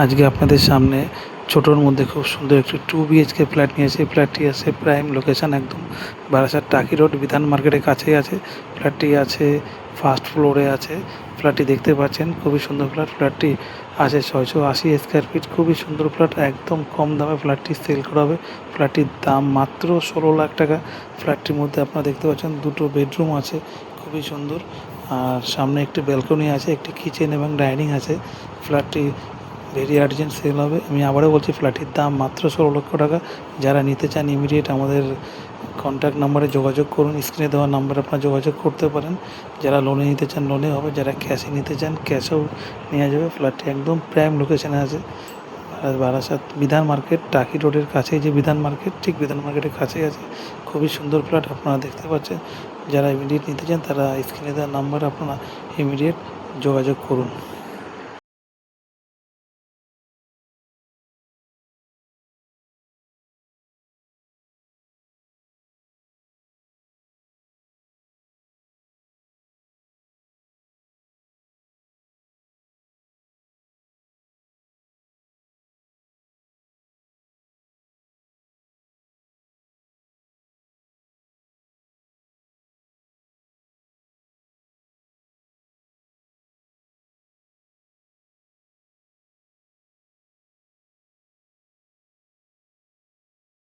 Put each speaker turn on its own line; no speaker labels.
আজকে আপনাদের সামনে ছোটোর মধ্যে খুব সুন্দর একটি 2 BHK ফ্ল্যাট নিয়ে এসেছি। ফ্ল্যাটটি আছে প্রাইম লোকেশান, একদম বারাসাত টাকি রোড, বিধান মার্কেটের কাছেই আছে। ফ্ল্যাটটি আছে ফার্স্ট ফ্লোরে আছে। ফ্ল্যাটটি দেখতে পাচ্ছেন, খুবই সুন্দর ফ্ল্যাট। ফ্ল্যাটটি আছে 680 স্কোয়ার ফিট, খুবই সুন্দর ফ্ল্যাট। একদম কম দামে ফ্ল্যাটটি সেল করা হবে। ফ্ল্যাটটির দাম মাত্র 16 লাখ টাকা। ফ্ল্যাটটির মধ্যে আপনারা দেখতে পাচ্ছেন 2টো বেডরুম আছে, খুবই সুন্দর। আর সামনে একটি ব্যালকনি আছে, একটি কিচেন এবং ডাইনিং আছে। ফ্ল্যাটটি ভেরি আর্জেন্ট সেল হবে। আমি আবারও বলছি, ফ্ল্যাটটির দাম মাত্র 16 লক্ষ টাকা। যারা নিতে চান ইমিডিয়েট আমাদের কন্ট্যাক্ট নাম্বারে যোগাযোগ করুন। স্ক্রিনে দেওয়া নাম্বারে আপনারা যোগাযোগ করতে পারেন। যারা লোনে নিতে চান লোনে হবে, যারা ক্যাশে নিতে চান ক্যাশেও নেওয়া যাবে। ফ্ল্যাটটি একদম প্রাইম লোকেশানে আছে, বারাসাত বিধান মার্কেট টাকি রোডের কাছেই যে বিধান মার্কেট, ঠিক বিধান মার্কেটের কাছেই আছে। খুবই সুন্দর ফ্ল্যাট আপনারা দেখতে পাচ্ছেন। যারা ইমিডিয়েট নিতে চান তারা স্ক্রিনে দেওয়া নাম্বারে আপনারা ইমিডিয়েট যোগাযোগ করুন।